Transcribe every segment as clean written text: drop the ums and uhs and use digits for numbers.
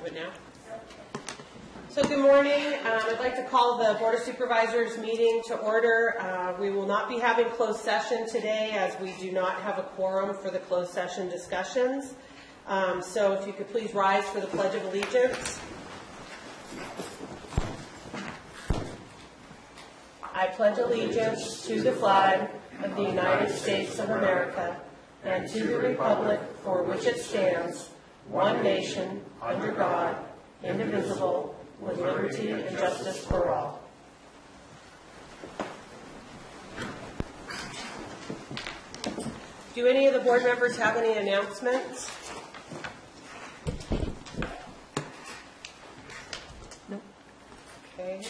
do it now. So good morning. I'd like to call the Board of Supervisors meeting to order. We will not be having closed session today as we do not have a quorum for the closed session discussions. So if you could please rise for the Pledge of Allegiance. I pledge allegiance to the flag of the United States of America and to the republic for which it stands, one nation, under God, indivisible, with liberty and justice for all. Do any of the board members have any announcements? No. Okay.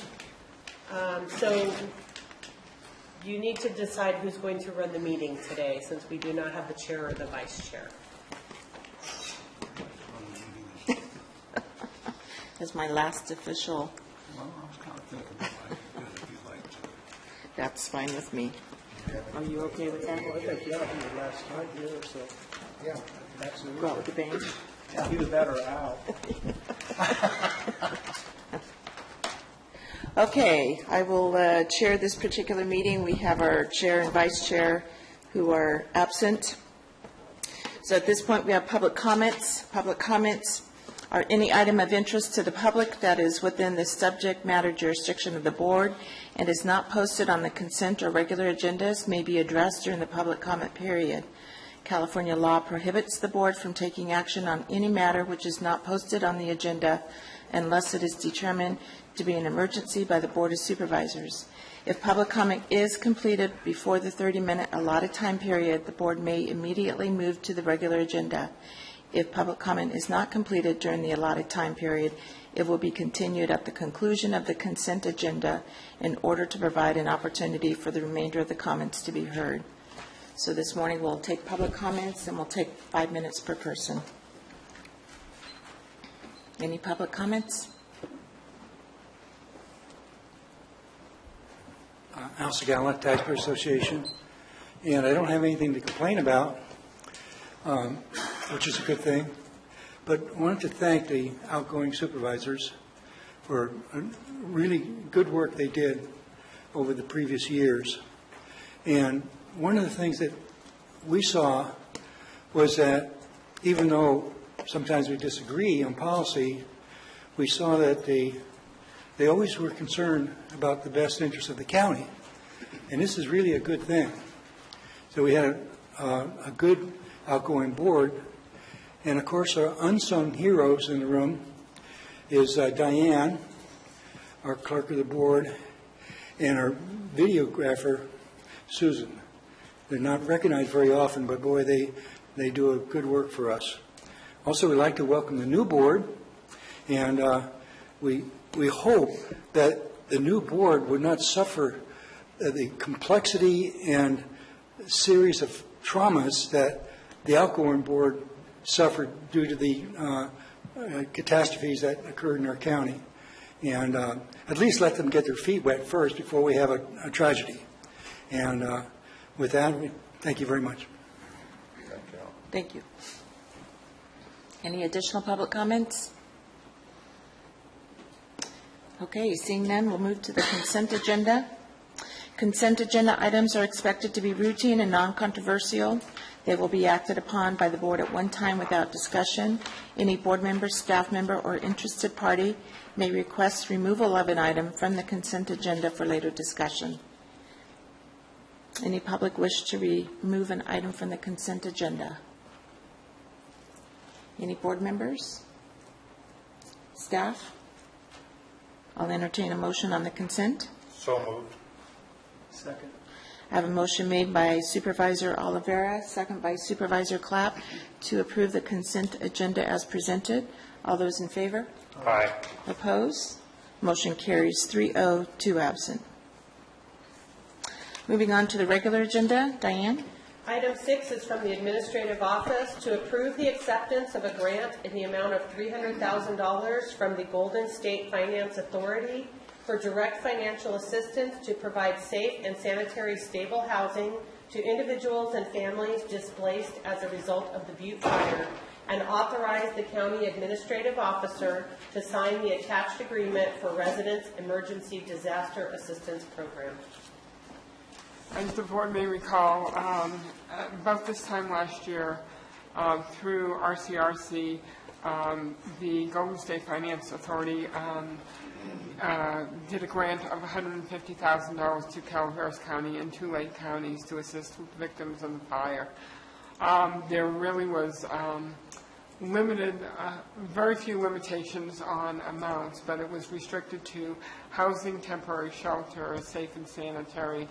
So you need to decide who's going to run the meeting today, since we do not have the chair or the vice chair. As my last official. Well, I was kind of thinking about if you'd like to. That's fine with me. Are you okay with that? Well, I think, yeah, from the last time here, so, yeah, absolutely. Go out with the bang? Yeah, either that or out. Okay, I will chair this particular meeting. We have our chair and vice chair who are absent. So at this point, we have public comments. Public comments are any item of interest to the public that is within the subject matter jurisdiction of the board and is not posted on the consent or regular agendas may be addressed during the public comment period. California law prohibits the board from taking action on any matter which is not posted on the agenda unless it is determined to be an emergency by the Board of Supervisors. If public comment is completed before the 30-minute allotted time period, the board may immediately move to the regular agenda. If public comment is not completed during the allotted time period, it will be continued at the conclusion of the consent agenda in order to provide an opportunity for the remainder of the comments to be heard. So this morning we'll take public comments and we'll take 5 minutes per person. Any public comments? Al Segala, Taxpayer Association, and I don't have anything to complain about, which is a good thing, but I wanted to thank the outgoing supervisors for really good work they did over the previous years. And one of the things that we saw was that even though sometimes we disagree on policy, we saw that they always were concerned about the best interest of the county. And this is really a good thing. So we had a good outgoing board. And of course, our unsung heroes in the room is Diane, our clerk of the board, and our videographer, Susan. They're not recognized very often, but boy, they do a good work for us. Also, we'd like to welcome the new board, and we hope that the new board would not suffer the complexity and series of traumas that the outgoing board suffered due to the catastrophes that occurred in our county. And at least let them get their feet wet first before we have a tragedy. And with that, thank you very much. Thank you. Any additional public comments? Okay, seeing none, we'll move to the consent agenda. Consent agenda items are expected to be routine and non-controversial. They will be acted upon by the board at one time without discussion. Any board member, staff member, or interested party may request removal of an item from the consent agenda for later discussion. Any public wish to remove an item from the consent agenda? Any board members? Staff? I'll entertain a motion on the consent. So moved. Second. I have a motion made by Supervisor Oliveira, second by Supervisor Clapp, to approve the consent agenda as presented. All those in favor? Aye. Opposed? Motion carries 3-0, 2 absent. Moving on to the regular agenda. Diane? Item 6 is from the Administrative Office to approve the acceptance of a grant in the amount of $300,000 from the Golden State Finance Authority for direct financial assistance to provide safe and sanitary stable housing to individuals and families displaced as a result of the Butte fire, and authorize the county administrative officer to sign the attached agreement for Residents Emergency Disaster Assistance Program. As the board may recall, about this time last year, through RCRC, the Golden State Finance Authority did a grant of $150,000 to Calaveras County and 2 Lake counties to assist with victims of the fire. There really was limited, very few limitations on amounts, but it was restricted to housing, temporary shelter, safe and sanitary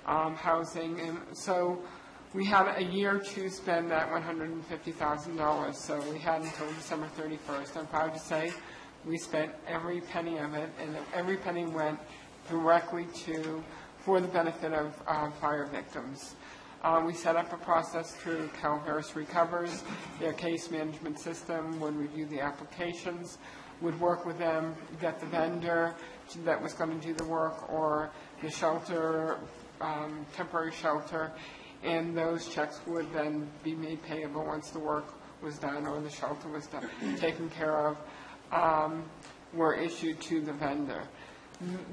housing. And so we had a year to spend that $150,000, so we had until December 31st. I'm proud to say we spent every penny of it, and every penny went directly for the benefit of fire victims. We set up a process through Calaveras Recovers. Their case management system would review the applications, would work with them, get the vendor that was going to do the work or the shelter, temporary shelter, and those checks would then be made payable once the work was done or the shelter was done, taken care of, were issued to the vendor.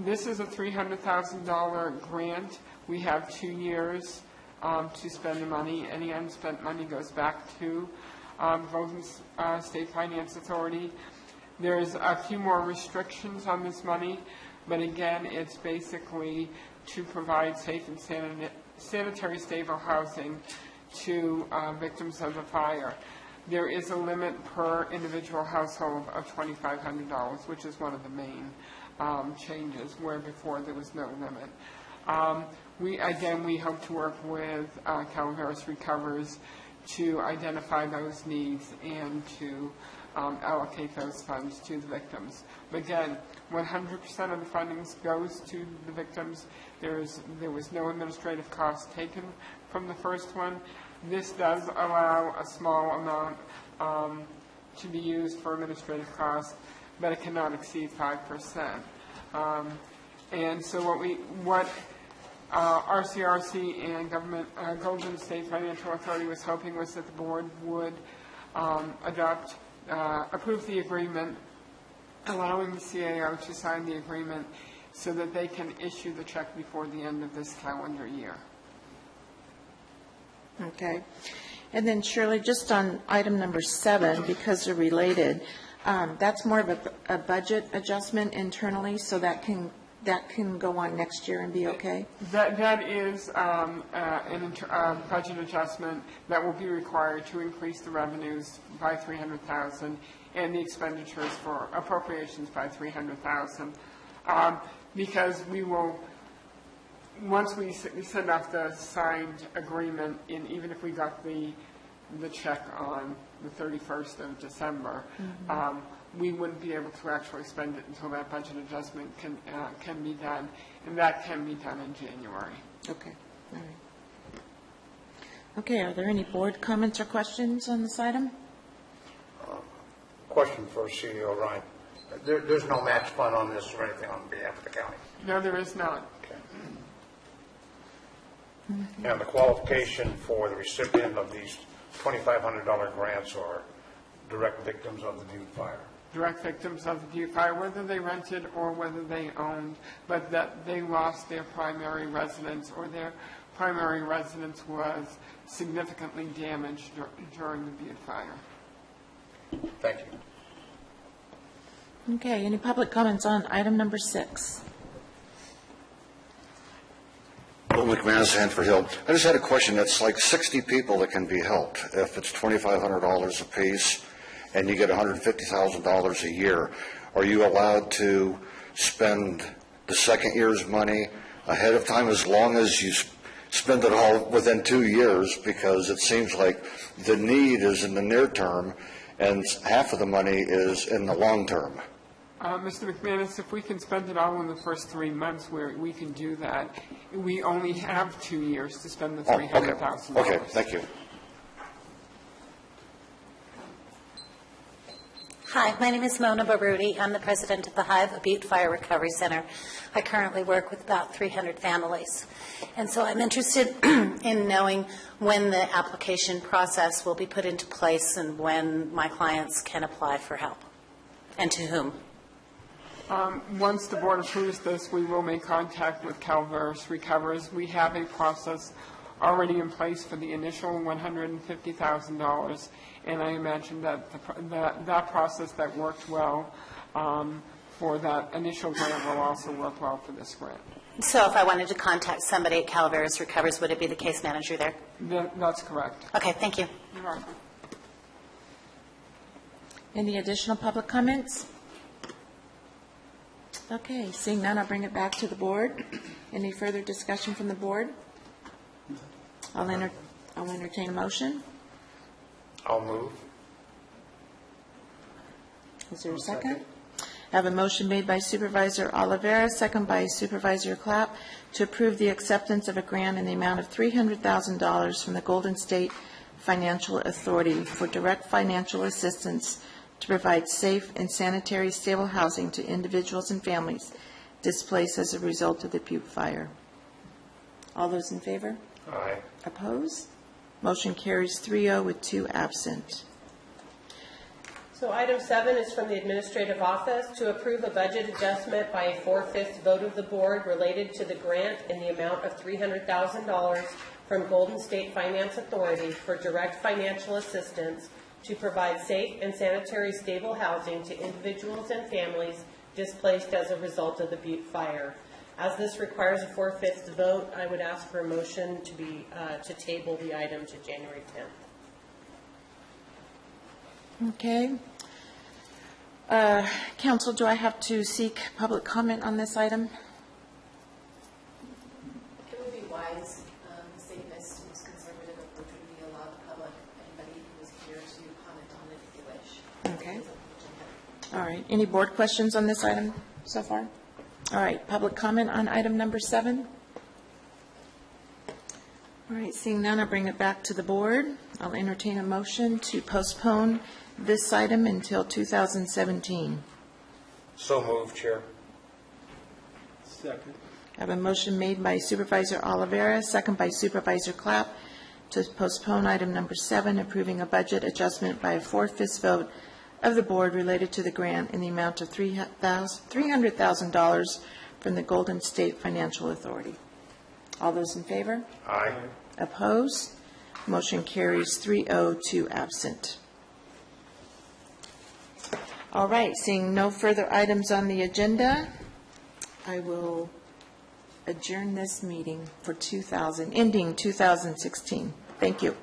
This is a $300,000 grant. We have 2 years to spend the money. Any unspent money goes back to Golden State Finance Authority. There's a few more restrictions on this money, but again, it's basically to provide safe and sanitary stable housing to victims of the fire. There is a limit per individual household of $2,500, which is one of the main changes, where before there was no limit. We hope to work with Calaveras Recovers to identify those needs and to allocate those funds to the victims. But again, 100% of the fundings goes to the victims. There was no administrative cost taken from the first one. This does allow a small amount to be used for administrative costs, but it cannot exceed 5%. And so what RCRC and Golden State Financial Authority was hoping was that the board would approve the agreement, allowing the CAO to sign the agreement so that they can issue the check before the end of this calendar year. Okay. And then Shirley, just on item number 7, because they're related, that's more of a budget adjustment internally, so that can go on next year and be okay? That is a budget adjustment that will be required to increase the revenues by $300,000 and the expenditures for appropriations by $300,000, because we will, once we send off the signed agreement, and even if we got the check on the 31st of December, we wouldn't be able to actually spend it until that budget adjustment can be done, and that can be done in January. Okay. All right. Okay, are there any board comments or questions on this item? Question for CEO Ryan. There's no match fund on this or anything on behalf of the county? No, there is not. Okay. And the qualification for the recipient of these $2,500 grants are direct victims of the Butte fire? Direct victims of the Butte fire, whether they rented or whether they owned, but that they lost their primary residence or their primary residence was significantly damaged during the Butte fire. Thank you. Okay, any public comments on item number 6? Bill McManus, Hanford Hill. I just had a question. It's like 60 people that can be helped. If it's $2,500 apiece and you get $150,000 a year, are you allowed to spend the second year's money ahead of time as long as you spend it all within 2 years? Because it seems like the need is in the near term and half of the money is in the long term. Mr. McManus, if we can spend it all in the first 3 months, where we can do that, we only have 2 years to spend the $300,000. Okay, thank you. Hi, my name is Mona Baruti. I'm the president of the Hive Butte Fire Recovery Center. I currently work with about 300 families. And so I'm interested in knowing when the application process will be put into place and when my clients can apply for help, and to whom. Once the board approves this, we will make contact with Calaveras Recovers. We have a process already in place for the initial $150,000, and I imagine that that process that worked well for that initial grant will also work well for this grant. So if I wanted to contact somebody at Calaveras Recovers, would it be the case manager there? That's correct. Okay, thank you. You're welcome. Any additional public comments? Okay, seeing none, I'll bring it back to the board. Any further discussion from the board? I'll entertain a motion. I'll move. Is there a second? I have a motion made by Supervisor Oliveira, second by Supervisor Clapp, to approve the acceptance of a grant in the amount of $300,000 from the Golden State Financial Authority for direct financial assistance to provide safe and sanitary stable housing to individuals and families displaced as a result of the Butte fire. All those in favor? Aye. Opposed? Motion carries 3-0 with 2 absent. So item 7 is from the Administrative Office to approve a budget adjustment by a 4/5 vote of the board related to the grant in the amount of $300,000 from Golden State Finance Authority for direct financial assistance to provide safe and sanitary stable housing to individuals and families displaced as a result of the Butte fire. As this requires a 4/5 vote, I would ask for a motion to table the item to January 10th. Okay. Council, do I have to seek public comment on this item? It would be wise, safest, most conservative approach would be allow the public, anybody who is here, to comment on it if they wish. Okay. All right. Any board questions on this item so far? All right. Public comment on item number 7? All right. Seeing none, I'll bring it back to the board. I'll entertain a motion to postpone this item until 2017. So moved, Chair. Second. I have a motion made by Supervisor Oliveira, second by Supervisor Clapp, to postpone item number 7, approving a budget adjustment by a 4/5 vote of the board related to the grant in the amount of $300,000 from the Golden State Financial Authority. All those in favor? Aye. Opposed? Motion carries 3-0, 2 absent. All right, seeing no further items on the agenda, I will adjourn this meeting for ending 2016. Thank you.